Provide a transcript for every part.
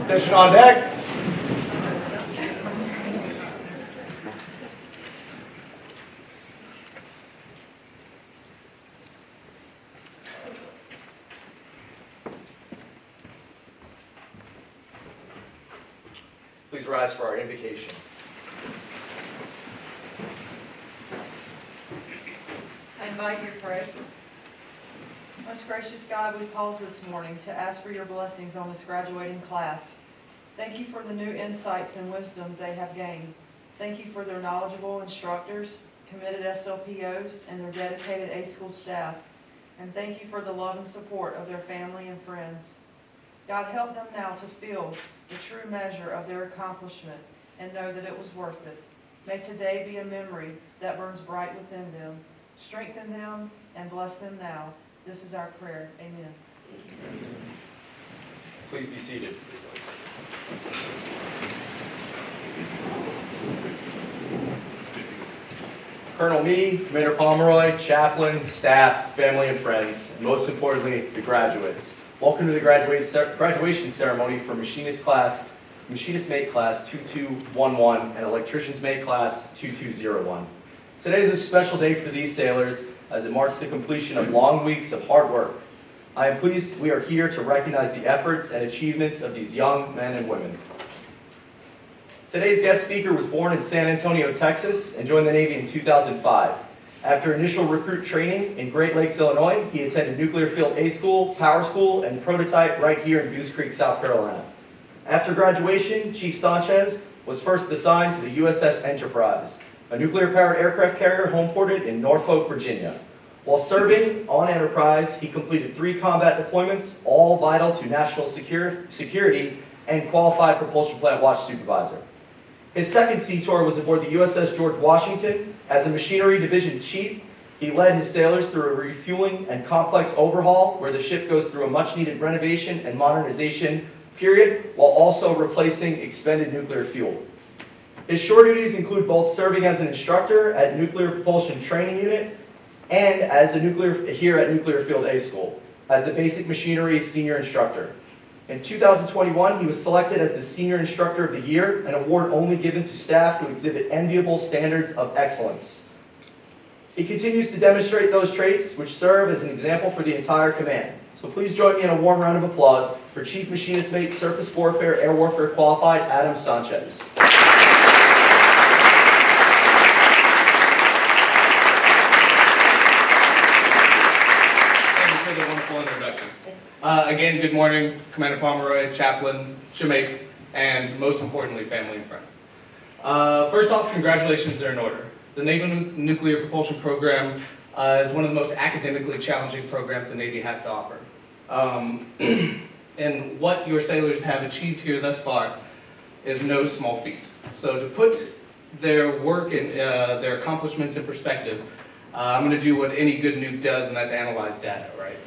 Attention on deck. Please rise for our invocation. I invite you to pray. Most gracious God, we pause this morning to ask for your blessings on this graduating class. Thank you for the new insights and wisdom they have gained. Thank you for their knowledgeable instructors, committed SLPOs, and their dedicated A-School staff. And thank you for the love and support of their family and friends. God, help them now to feel the true measure of their accomplishment and know that it was worth it. May today be a memory that burns bright within them. Strengthen them and bless them now. This is our prayer. Amen. Please be seated. Colonel Me, Commander Pomeroy, chaplain, staff, family, and friends, and most importantly, the graduates. Welcome to the graduation ceremony for Machinist Mate Class 2211 and Electricians Mate Class 2201. Today is a special day for these sailors as it marks the completion of long weeks of hard work. I am pleased we are here to recognize the efforts and achievements of these young men and women. Today's guest speaker was born in San Antonio, Texas, and joined the Navy in 2005. After initial recruit training in Great Lakes, Illinois, he attended Nuclear Field A School, Power School, and Prototype right here in Goose Creek, South Carolina. After graduation, Chief Sanchez was first assigned to the USS Enterprise, a nuclear-powered aircraft carrier homeported in Norfolk, Virginia. While serving on Enterprise, he completed 3 combat deployments, all vital to national security, and qualified propulsion plant watch supervisor. His second sea tour was aboard the USS George Washington. As a machinery division chief, he led his sailors through a refueling and complex overhaul where the ship goes through a much-needed renovation and modernization period while also replacing expended nuclear fuel. His shore duties include both serving as an instructor at Nuclear Propulsion Training Unit and as here at Nuclear Field A School as the Basic Machinery Senior Instructor. In 2021, he was selected as the Senior Instructor of the Year, an award only given to staff who exhibit enviable standards of excellence. He continues to demonstrate those traits which serve as an example for the entire command. So please join me in a warm round of applause for Chief Machinist Mate Surface Warfare Air Warfare Qualified Adam Sanchez. Thank you for the wonderful introduction. Again, good morning, Commander Pomeroy, chaplain, shipmates, and most importantly, family and friends. First off, congratulations are in order. The Naval Nuclear Propulsion Program is one of the most academically challenging programs the Navy has to offer. And what your sailors have achieved here thus far is no small feat. So to put their work and their accomplishments in perspective, I'm going to do what any good nuke does, and that's analyze data, right?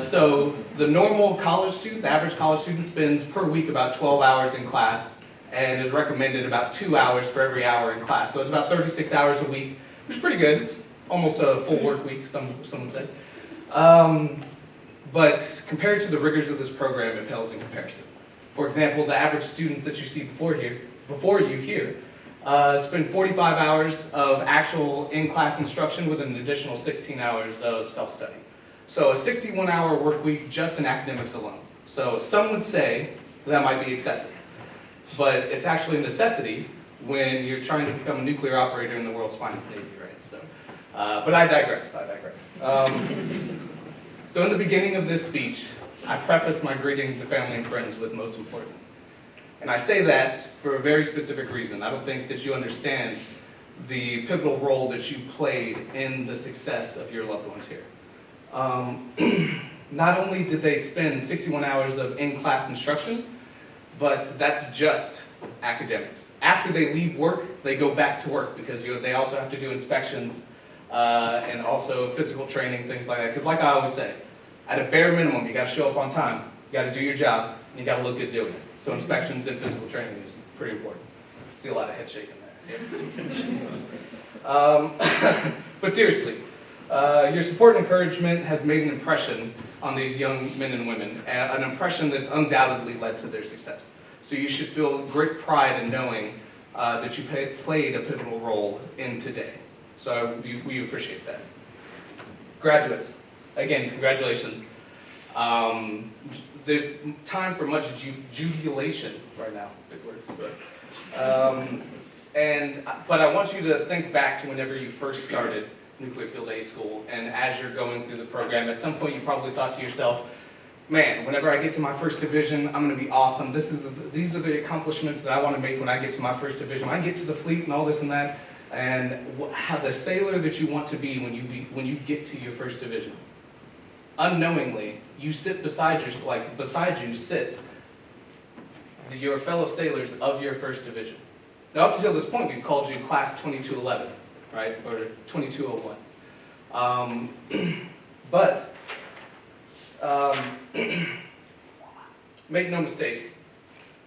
So the normal college student, the average college student spends per week about 12 hours in class and is recommended about 2 hours for every hour in class. So it's about 36 hours a week, which is pretty good. Almost a full work week, some would say. But compared to the rigors of this program, it pales in comparison. For example, the average students that you see before you here, spend 45 hours of actual in-class instruction with an additional 16 hours of self-study. So a 61-hour work week just in academics alone. So some would say that might be excessive, but it's actually a necessity when you're trying to become a nuclear operator in the world's finest Navy, right? So, but I digress. So in the beginning of this speech, I preface my greeting to family and friends with most important. And I say that for a very specific reason. I don't think that you understand the pivotal role that you played in the success of your loved ones here. Not only did they spend 61 hours of in-class instruction, but that's just academics. After they leave work, they go back to work because they also have to do inspections and also physical training, things like that. Because like I always say, at a bare minimum, you got to show up on time, you got to do your job, and you got to look good doing it. So inspections and physical training is pretty important. See a lot of head shaking there. But seriously, Your support and encouragement has made an impression on these young men and women, an impression that's undoubtedly led to their success. So you should feel great pride in knowing that you played a pivotal role in today. So we appreciate that. Graduates, again, congratulations. There's time for much jubilation right now, big words. But I want you to think back to whenever you first started Nuclear Field A School, and as you're going through the program, at some point you probably thought to yourself, man, whenever I get to my first division, I'm going to be awesome. These are the accomplishments that I want to make when I get to my first division. When I get to the fleet and all this and that, and how the sailor that you want to be when you get to your first division. Unknowingly, you sit beside you sits your fellow sailors of your first division. Now, up until this point, we've called you Class 2211, right, or 2201. Make no mistake,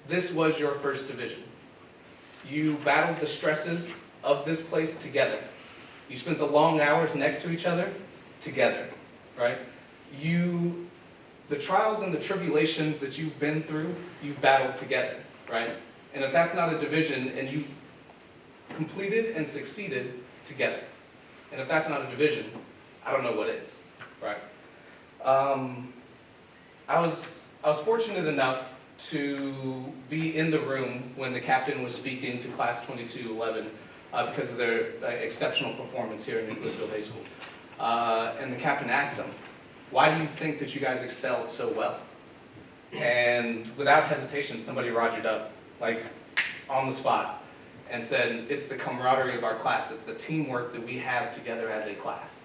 this was your first division. You battled the stresses of this place together. You spent the long hours next to each other together, right? The trials and the tribulations that you've been through, you've battled together, right? And if that's not a division, and you completed and succeeded together, and if that's not a division, I don't know what is, right? I was fortunate enough to be in the room when the captain was speaking to Class 2211 because of their exceptional performance here at Nuclear Field A School. And the captain asked them, why do you think that you guys excelled so well? And without hesitation, somebody rogered up, like on the spot, and said, it's the camaraderie of our class, it's the teamwork that we have together as a class.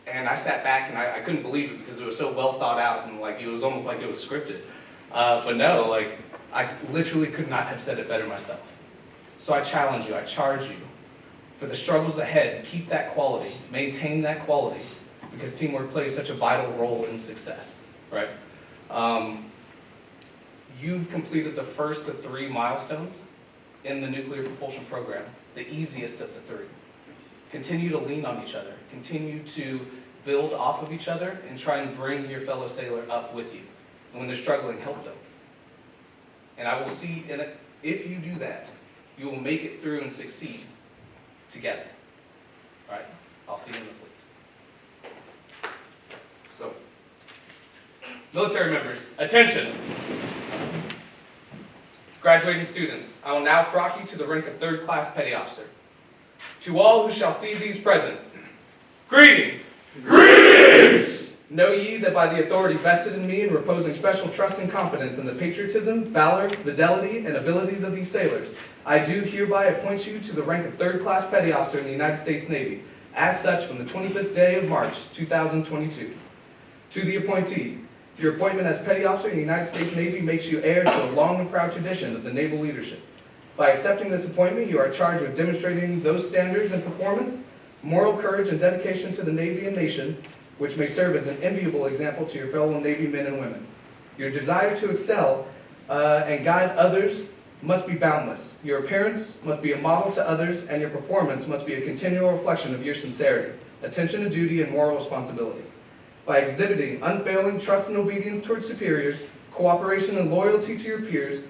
And I sat back and I couldn't believe it because it was so well thought out and like it was almost like it was scripted. But no, like I literally could not have said it better myself. So I challenge you, I charge you, for the struggles ahead, keep that quality, maintain that quality, because teamwork plays such a vital role in success, right? You've completed the first of 3 milestones in the nuclear propulsion program, the easiest of the 3. Continue to lean on each other, continue to build off of each other, and try and bring your fellow sailor up with you. And when they're struggling, help them. And I will see, and if you do that, you will make it through and succeed together. All right? I'll see you in the fleet. So, military members, attention! Graduating students, I will now frock you to the rank of 3rd class petty officer. To all who shall see these presents, greetings! Greetings! Know ye that by the authority vested in me and reposing special trust and confidence in the patriotism, valor, fidelity, and abilities of these sailors, I do hereby appoint you to the rank of 3rd class petty officer in the United States Navy, as such from the 25th day of March, 2022. To the appointee, your appointment as petty officer in the United States Navy makes you heir to a long and proud tradition of the naval leadership. By accepting this appointment, you are charged with demonstrating those standards and performance, moral courage and dedication to the Navy and nation, which may serve as an enviable example to your fellow Navy men and women. Your desire to excel and guide others must be boundless. Your appearance must be a model to others, and your performance must be a continual reflection of your sincerity, attention to duty, and moral responsibility. By exhibiting unfailing trust and obedience towards superiors, cooperation and loyalty to your peers,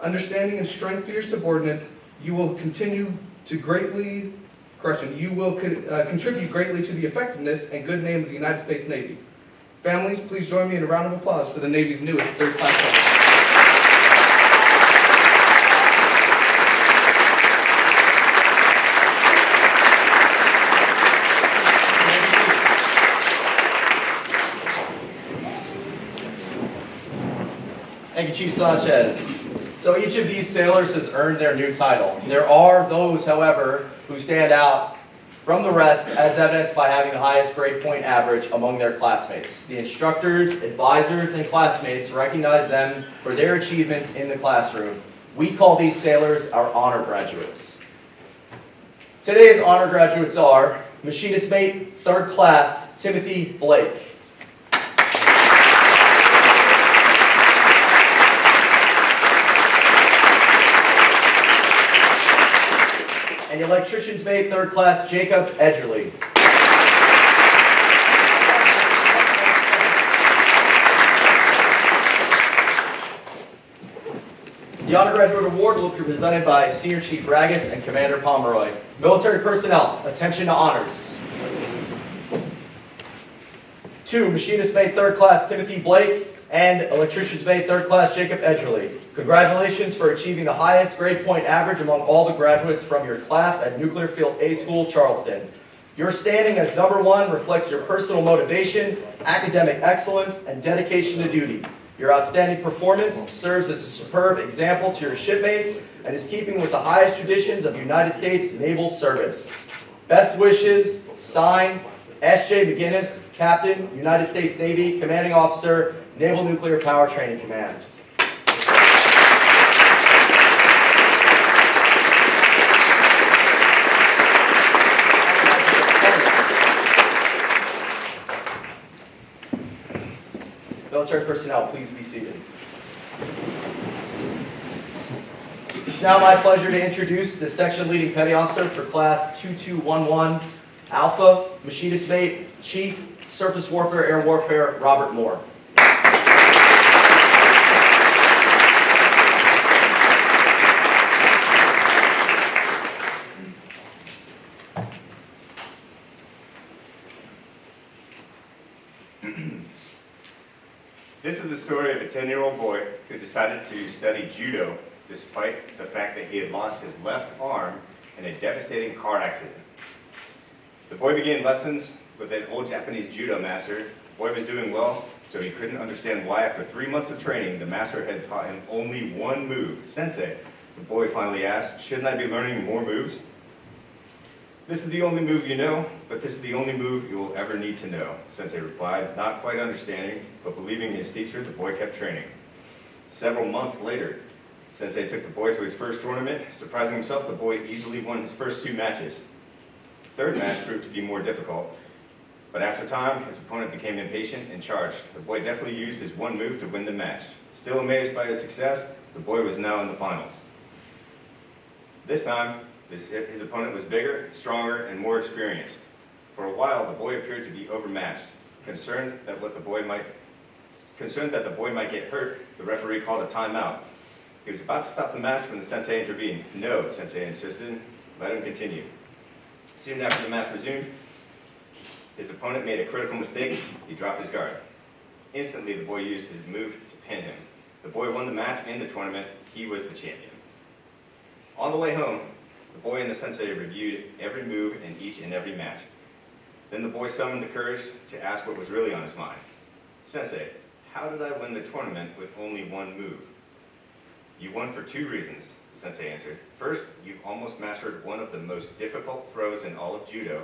understanding and strength to your subordinates, you will contribute greatly to the effectiveness and good name of the United States Navy. Families, please join me in a round of applause for the Navy's newest 3rd class officer. Thank you, Chief Sanchez. So each of these sailors has earned their new title. There are those, however, who stand out from the rest as evidenced by having the highest grade point average among their classmates. The instructors, advisors, and classmates recognize them for their achievements in the classroom. We call these sailors our honor graduates. Today's honor graduates are Machinist Mate, 3rd Class, Timothy Blake. And Electrician's Mate, 3rd Class, Jacob Edgerly. The Honor Graduate Award will be presented by Senior Chief Ragus and Commander Pomeroy. Military personnel, attention to honors. 2, Machinist Mate 3rd Class Timothy Blake and Electricians Mate 3rd Class Jacob Edgerly. Congratulations for achieving the highest grade point average among all the graduates from your class at Nuclear Field A School, Charleston. Your standing as number 1 reflects your personal motivation, academic excellence, and dedication to duty. Your outstanding performance serves as a superb example to your shipmates and is keeping with the highest traditions of United States Naval Service. Best wishes, signed, S.J. McGinnis, Captain, United States Navy, Commanding Officer, Naval Nuclear Power Training Command. Military personnel, please be seated. It's now my pleasure to introduce the section leading petty officer for class 2211 Alpha, Machinist Mate, Chief, Surface Warfare, Air Warfare, Robert Moore. This is the story of a 10-year-old boy who decided to study judo despite the fact that he had lost his left arm in a devastating car accident. The boy began lessons with an old Japanese judo master. The boy was doing well, so he couldn't understand why after 3 months of training, the master had taught him only one move. Sensei, the boy finally asked, shouldn't I be learning more moves? This is the only move you know, but this is the only move you will ever need to know, Sensei replied, not quite understanding, but believing his teacher, the boy kept training. Several months later, Sensei took the boy to his first tournament. Surprising himself, the boy easily won his first 2 matches. The third match proved to be more difficult, but after time, his opponent became impatient and charged. The boy definitely used his one move to win the match. Still amazed by his success, the boy was now in the finals. This time, his opponent was bigger, stronger, and more experienced. For a while, the boy appeared to be overmatched. Concerned that the boy might get hurt, the referee called a timeout. He was about to stop the match when the sensei intervened. No, Sensei insisted. Let him continue. Soon after the match resumed, his opponent made a critical mistake. He dropped his guard. Instantly, the boy used his move to pin him. The boy won the match and the tournament. He was the champion. On the way home, the boy and the sensei reviewed every move in each and every match. Then the boy summoned the courage to ask what was really on his mind. Sensei, how did I win the tournament with only one move? You won for 2 reasons, the sensei answered. First, you've almost mastered one of the most difficult throws in all of judo.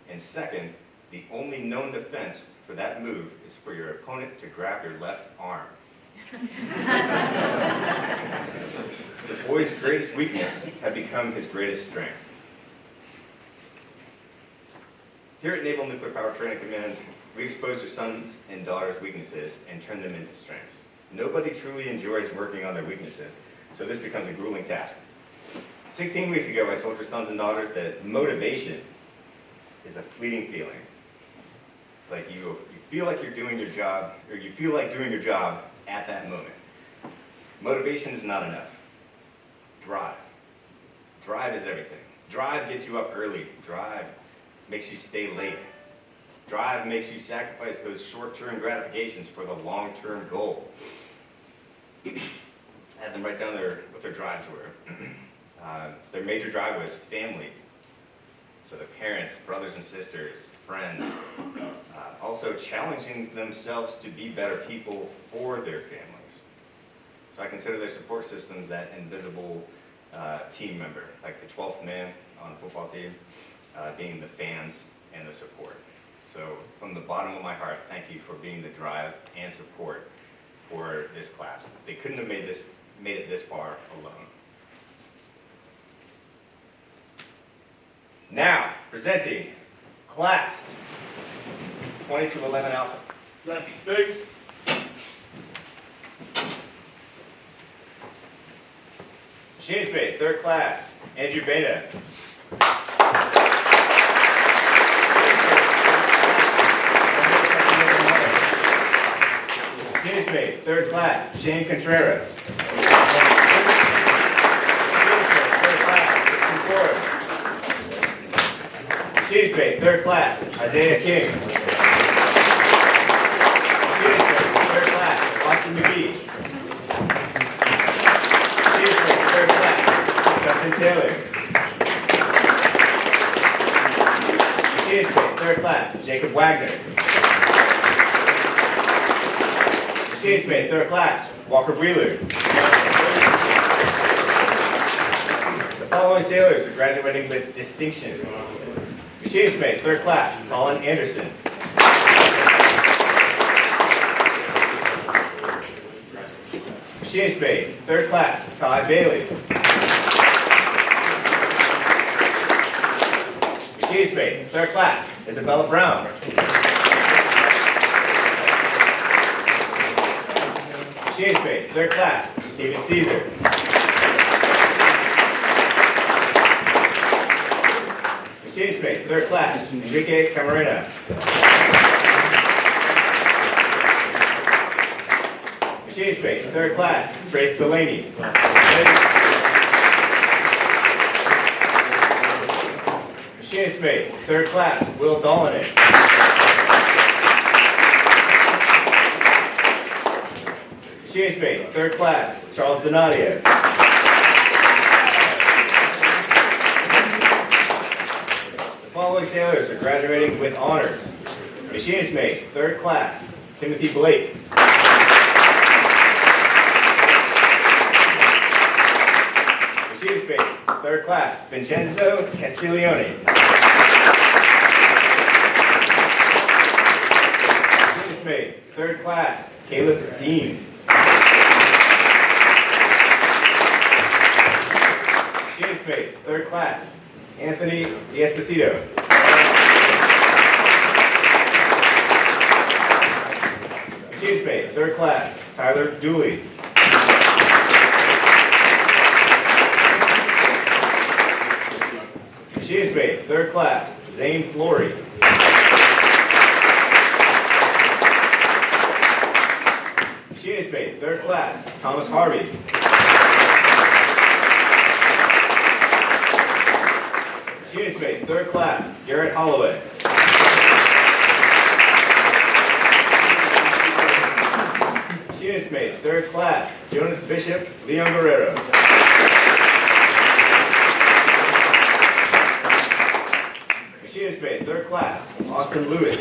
And second, the only known defense for that move is for your opponent to grab your left arm. The boy's greatest weakness had become his greatest strength. Here at Naval Nuclear Power Training Command, we expose your sons and daughters' weaknesses and turn them into strengths. Nobody truly enjoys working on their weaknesses, so this becomes a grueling task. 16 weeks ago, I told your sons and daughters that motivation is a fleeting feeling. It's like you feel like you're doing your job, or you feel like doing your job at that moment. Motivation is not enough. Drive. Drive is everything. Drive gets you up early. Drive makes you stay late. Drive makes you sacrifice those short-term gratifications for the long-term goal. I had them write down what their drives were. Their major drive was family. So their parents, brothers and sisters, friends. Also challenging themselves to be better people for their families. So I consider their support systems that invisible team member, like the 12th man on a football team, being the fans and the support. So from the bottom of my heart, thank you for being the drive and support for this class. They couldn't have made it this far alone. Now, presenting class 2211 Alpha. Left face. Machinist Mate, 3rd class, Andrew Beta. Machinist Mate, 3rd class, Shane Contreras. Machinist mate, third class, Isaiah King. Machinist mate, third class, Austin McGee. Machinist mate, third class, Justin Taylor. Machinist mate, third class, Jacob Wagner. Machinist mate, third class, Walker Wheeler. The following sailors are graduating with distinctions. Machinist mate, third class, Colin Anderson. Machinist mate, third class, Ty Bailey. Machinist mate, third class, Isabella Brown. Machinist mate, third class, Stephen Caesar. Machinist mate, third class, Enrique Camarena. Machinist mate, third class, Trace Delaney. Machinist mate, third class, Will Dolinet. Machinist mate, third class, Charles Donadio. The following sailors are graduating with honors. Machinist mate, third class, Timothy Blake. Machinist mate, third class, Vincenzo Castiglione. Machinist mate, third class, Caleb Dean. Machinist mate, third class, Anthony D'Esposito. Machinist mate, third class, Tyler Dooley. Machinist mate, third class, Zane Flory. Machinist mate, third class, Thomas Harvey. Machinist mate, third class, Garrett Holloway. Machinist mate, third class, Jonas Bishop, Leon Guerrero. Machinist mate, third class, Austin Lewis.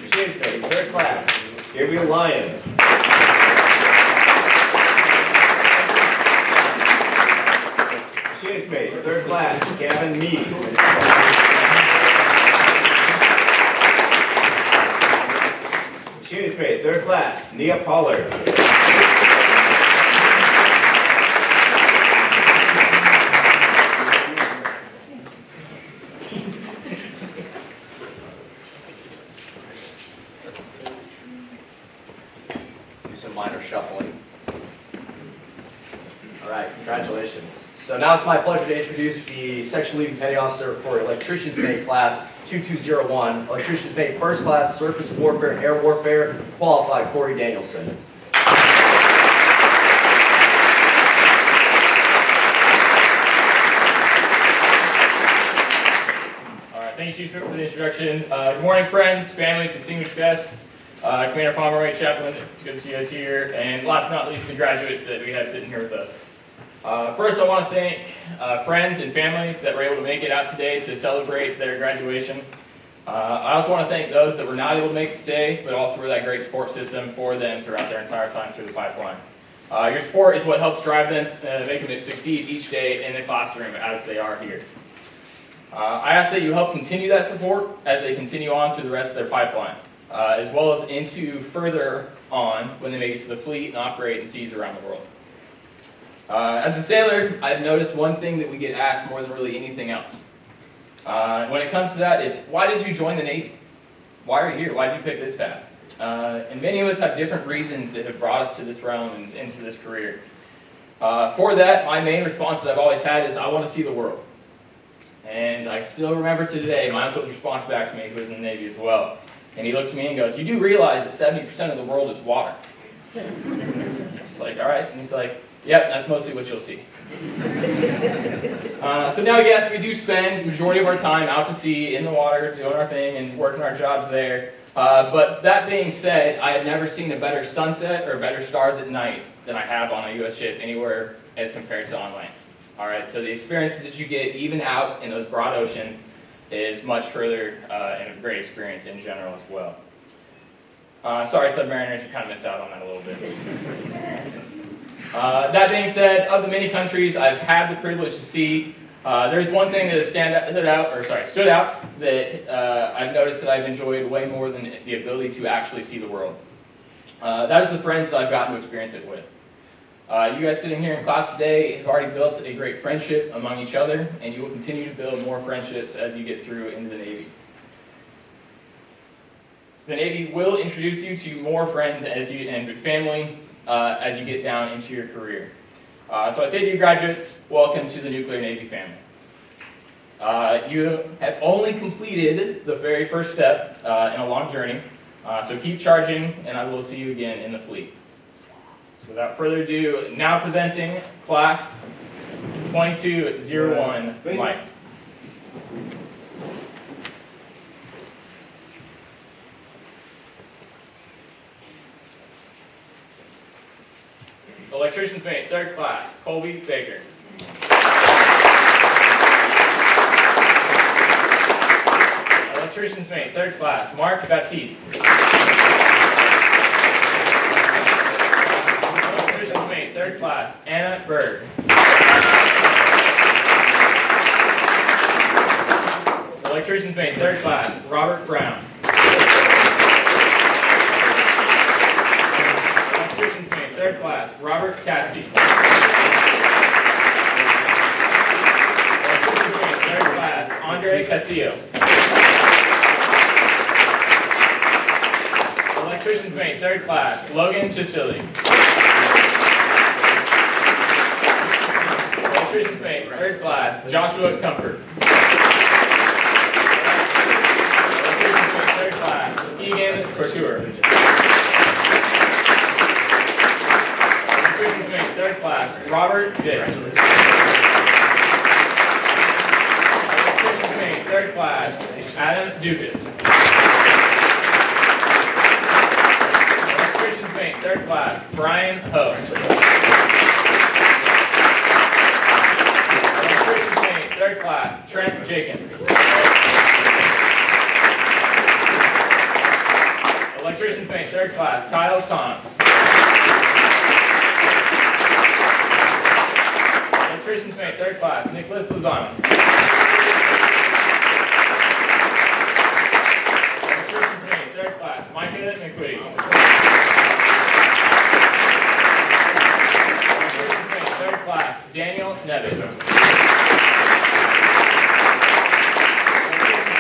Machinist mate, third class, Gabriel Lyons. Machinist mate, third class, Gavin Meade. Machinist mate, third class, Nia Pollard. Do some minor shuffling. All right, congratulations. So now it's my pleasure to introduce the Section Leading Petty Officer for Electrician's Mate Class 2201, Electrician's Mate First Class Surface Warfare and Air Warfare, qualified Corey Danielson. All right, thank you, Chief, for the introduction. Good morning, friends, families, distinguished guests, Commander Pomeroy, Chaplain, it's good to see you guys here, and last but not least, the graduates that we have sitting here with us. First, I want to thank friends and families that were able to make it out today to celebrate their graduation. I also want to thank those that were not able to make it today, but also for that great support system for them throughout their entire time through the pipeline. Your support is what helps drive them, make them succeed each day in the classroom as they are here. I ask that you help continue that support as they continue on through the rest of their pipeline, as well as into further on when they make it to the fleet and operate in seas around the world. As a sailor, I've noticed one thing that we get asked more than really anything else. When it comes to that, it's why did you join the Navy? Why are you here? Why did you pick this path? And many of us have different reasons that have brought us to this realm and into this career. For that, my main response that I've always had is I want to see the world. And I still remember to today my uncle's response back to me, who was in the Navy as well. And he looked at me and goes, "You do realize that 70% of the world is water?" It's like, all right. And he's like, Yep, that's mostly what you'll see. So now, yes, we do spend the majority of our time out to sea in the water, doing our thing and working our jobs there. But that being said, I have never seen a better sunset or better stars at night than I have on a U.S. ship anywhere as compared to on land. All right, so the experiences that you get even out in those broad oceans is much further and a great experience in general as well. Sorry, submariners, you kind of miss out on that a little bit. That being said, of the many countries I've had the privilege to see, there's one thing that stood out that I've noticed that I've enjoyed way more than the ability to actually see the world. That is the friends that I've gotten to experience it with. You guys sitting here in class today have already built a great friendship among each other, and you will continue to build more friendships as you get through into the Navy. The Navy will introduce you to more friends and family as you get down into your career. So I say to you graduates, welcome to the Nuclear Navy family. You have only completed the very first step in a long journey, so keep charging, and I will see you again in the fleet. So without further ado, now presenting Class 2201, Mike. Electrician's mate, 3rd class, Colby Baker. Electrician's mate, 3rd class, Mark Baptiste. Electrician's mate, 3rd class, Anna Berg. Electrician's mate, 3rd class, Robert Brown. Electrician's mate, 3rd class, Robert Cassidy. Electrician's mate, 3rd class, Andre Castillo. Electrician's mate, 3rd class, Logan Chistilli. Electrician's mate, 3rd class, Joshua Comfort. Electrician's mate, 3rd class, Egan Couture. Electrician's mate, 3rd class, Robert Dix. Electrician's mate, 3rd class, Adam Dukas. Electrician's mate, 3rd class, Brian Ho. Electrician's mate, 3rd class, Trent Jenkins. Electrician's mate, 3rd class, Kyle Collins. Electrician's mate, 3rd class, Nicholas Lozano. Electrician's mate, 3rd class, Micah McQuigg. Electrician's mate, 3rd class, Daniel Nevin. Electrician's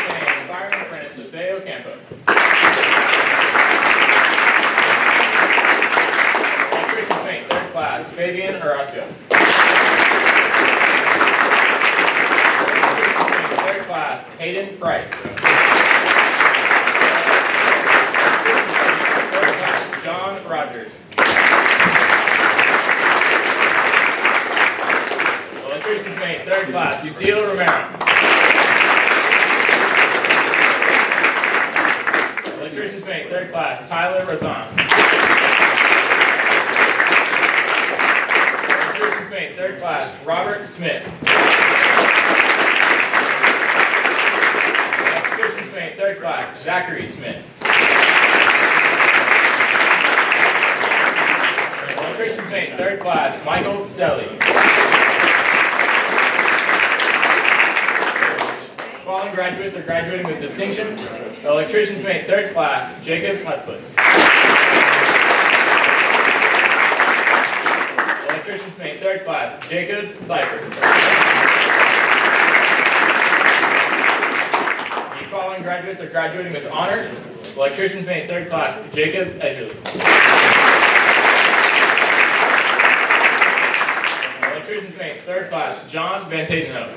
mate, Environment Apprentice, Jose Ocampo. Electrician's mate, 3rd class, Fabian Orozco. Class, Hayden Price. 3rd class, John Rogers. Electrician's mate, 3rd class, Lucille Romero. Electrician's mate, 3rd class, Tyler Roton. Electrician's mate, 3rd class, Robert Smith. Electrician's mate, 3rd class, Zachary Smith. Electrician's mate, 3rd class, Michael Stelly. Following graduates are graduating with distinction. Electrician's mate, 3rd class, Jacob Hutzler. Electrician's mate, 3rd class, Jacob Seifert. Following graduates are graduating with honors. Electrician's mate, 3rd class, Jacob Edgerly. Electrician's mate, 3rd class, John Van Tatenhoe.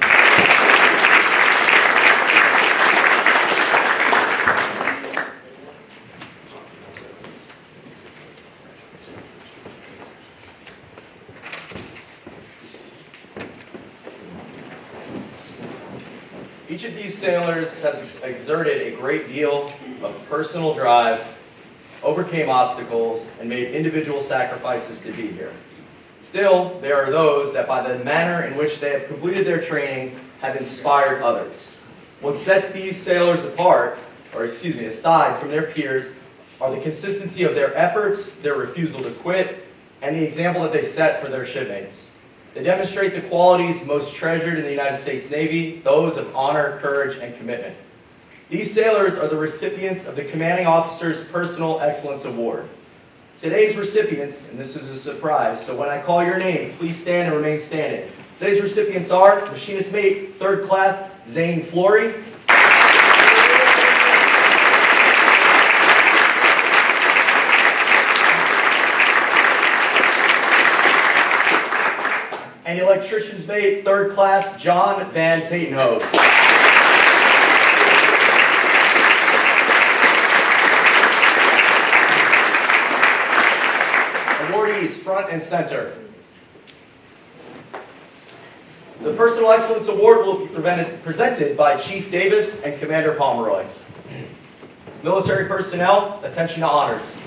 Each of these sailors has exerted a great deal of personal drive, overcame obstacles, and made individual sacrifices to be here. Still, there are those that by the manner in which they have completed their training have inspired others. What sets these sailors aside from their peers are the consistency of their efforts, their refusal to quit, and the example that they set for their shipmates. They demonstrate the qualities most treasured in the United States Navy, those of honor, courage, and commitment. These sailors are the recipients of the Commanding Officer's Personal Excellence Award. Today's recipients, and this is a surprise, so when I call your name, please stand and remain standing. Today's recipients are Machinist Mate 3rd Class Zane Flory, and Electrician's Mate 3rd Class John Van Tatenhove. Awardees, front and center. The Personal Excellence Award will be presented by Chief Davis and Commander Pomeroy. Military personnel, attention to honors.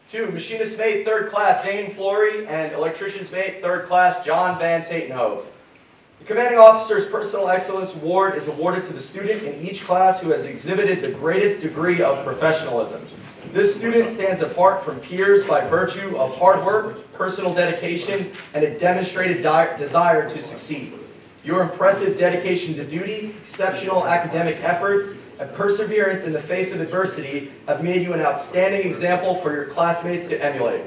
To Machinist Mate 3rd Class Zane Flory and Electrician's Mate 3rd Class John Van Tatenhove. The Commanding Officer's Personal Excellence Award is awarded to the student in each class who has exhibited the greatest degree of professionalism. This student stands apart from peers by virtue of hard work, personal dedication, and a demonstrated desire to succeed. Your impressive dedication to duty, exceptional academic efforts, and perseverance in the face of adversity have made you an outstanding example for your classmates to emulate.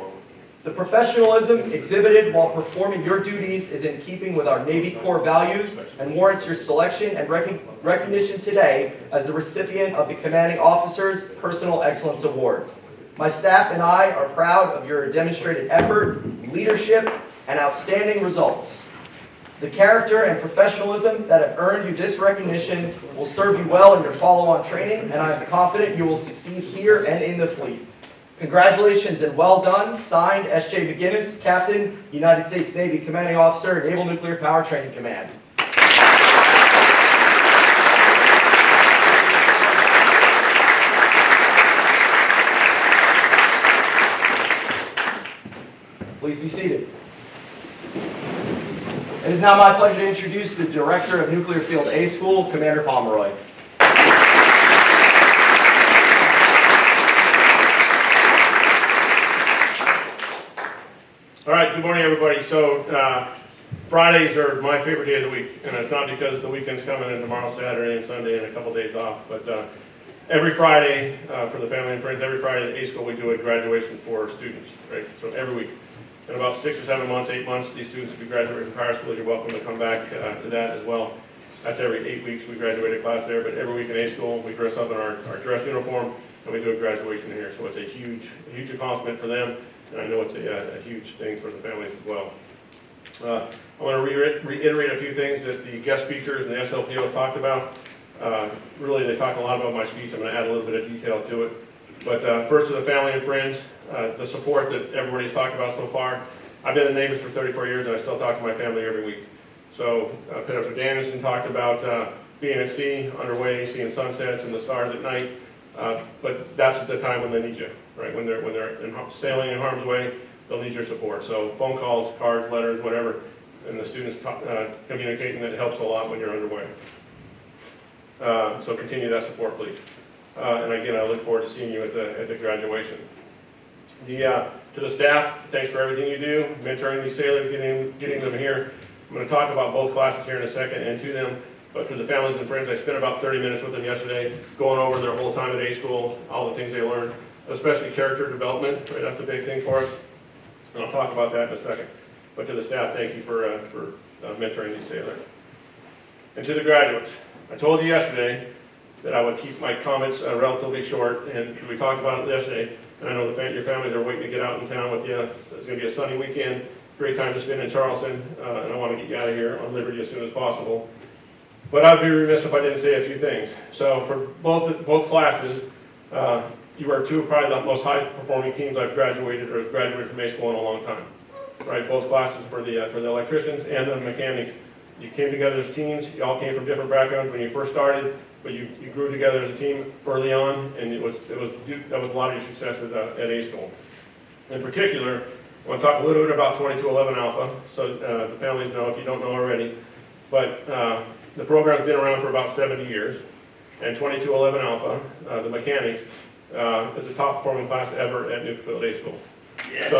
The professionalism exhibited while performing your duties is in keeping with our Navy core values and warrants your selection and recognition today as the recipient of the Commanding Officer's Personal Excellence Award. My staff and I are proud of your demonstrated effort, leadership, and outstanding results. The character and professionalism that have earned you this recognition will serve you well in your follow-on training, and I am confident you will succeed here and in the fleet. Congratulations and well done. Signed, S.J. McGinnis, Captain, United States Navy Commanding Officer, Naval Nuclear Power Training Command. Please be seated. It is now my pleasure to introduce the Director of Nuclear Field A School, Commander Pomeroy. All right, good morning, everybody. So Fridays are my favorite day of the week, and it's not because the weekend's coming and tomorrow Saturday and Sunday and a couple days off, but every Friday, for the family and friends, every Friday at A School we do a graduation for students, right? So every week. In about 6 or 7 months, 8 months, these students will be graduating from higher school. You're welcome to come back to that as well. That's every 8 weeks we graduate a class there, but every week in A School we dress up in our dress uniform and we do a graduation here. So it's a huge accomplishment for them, and I know it's a huge thing for the families as well. I want to reiterate a few things that the guest speakers and the SLPO talked about. Really, they talked a lot about my speech. I'm going to add a little bit of detail to it. But first to the family and friends, the support that everybody's talked about so far. I've been in the Navy for 34 years and I still talk to my family every week. So Pettiford Danielson talked about being at sea, underway, seeing sunsets and the stars at night. But that's the time when they need you, right? When they're sailing in harm's way, they'll need your support. So phone calls, cards, letters, whatever, and the students communicating that helps a lot when you're underway. So continue that support, please. And again, I look forward to seeing you at the graduation. To the staff, thanks for everything you do, mentoring these sailors, getting them here. I'm going to talk about both classes here in a second and to them, but to the families and friends, I spent about 30 minutes with them yesterday, going over their whole time at A School, all the things they learned, especially character development, right? That's a big thing for us, and I'll talk about that in a second. But to the staff, thank you for mentoring these sailors. And to the graduates, I told you yesterday that I would keep my comments relatively short, and we talked about it yesterday. And I know your families are waiting to get out in town with you. It's going to be a sunny weekend, great time to spend in Charleston, and I want to get you out of here on Liberty as soon as possible. But I'd be remiss if I didn't say a few things. So for both classes, you are two of probably the most high-performing teams I've graduated from A school in a long time. Right, both classes for the electricians and the mechanics. You came together as teams. You all came from different backgrounds when you first started, but you grew together as a team early on, and that was a lot of your successes at A school. In particular, I want to talk a little bit about 2211 Alpha, so the families know if you don't know already. But the program's been around for about 70 years, and 2211 Alpha, the mechanics, is the top performing class ever at Newfield A School. Yes. So,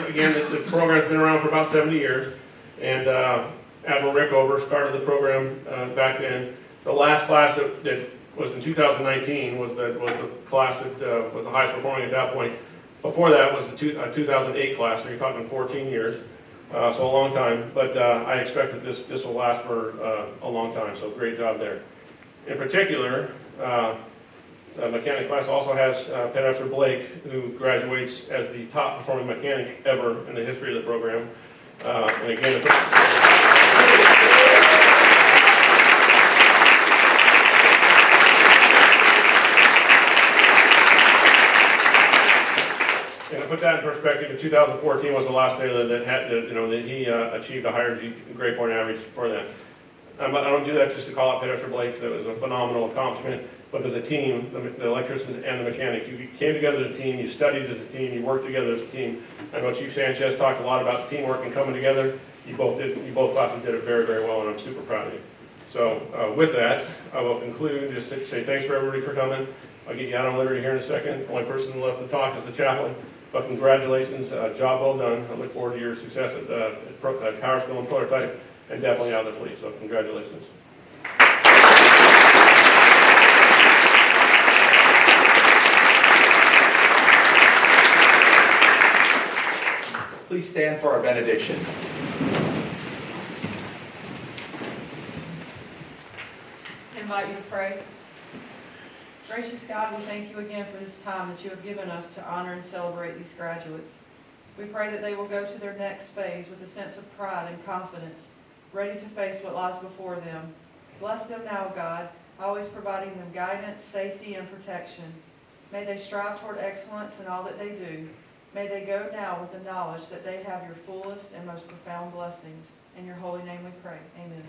again, the program's been around for about 70 years, and Admiral Rickover started the program back then. The last class that was in 2019 was the class that was the highest performing at that point. Before that was a 2008 class, so you're talking 14 years, so a long time. But I expect that this will last for a long time, so great job there. In particular, the mechanic class also has Pet Officer Blake, who graduates as the top performing mechanic ever in the history of the program. And again, to put that in perspective, in 2014 was the last day that he achieved a higher grade point average for that. I don't do that just to call out Pet Officer Blake, because it was a phenomenal accomplishment. But as a team, the electricians and the mechanics, you came together as a team, you studied as a team, you worked together as a team. I know Chief Sanchez talked a lot about teamwork and coming together. You both classes did it very, very well, and I'm super proud of you. So with that, I will conclude just to say thanks for everybody for coming. I'll get you out on liberty here in a second. The only person left to talk is the chaplain. But congratulations, job well done. I look forward to your success at Power School and Prototype, and definitely out of the fleet. So congratulations. Please stand for our benediction. I invite you to pray. Gracious God, we thank you again for this time that you have given us to honor and celebrate these graduates. We pray that they will go to their next phase with a sense of pride and confidence, ready to face what lies before them. Bless them now, God, always providing them guidance, safety, and protection. May they strive toward excellence in all that they do. May they go now with the knowledge that they have your fullest and most profound blessings. In your holy name we pray. Amen.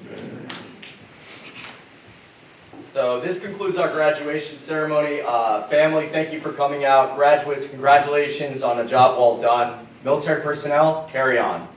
Amen. So this concludes our graduation ceremony. Family, thank you for coming out. Graduates, congratulations on a job well done. Military personnel, carry on.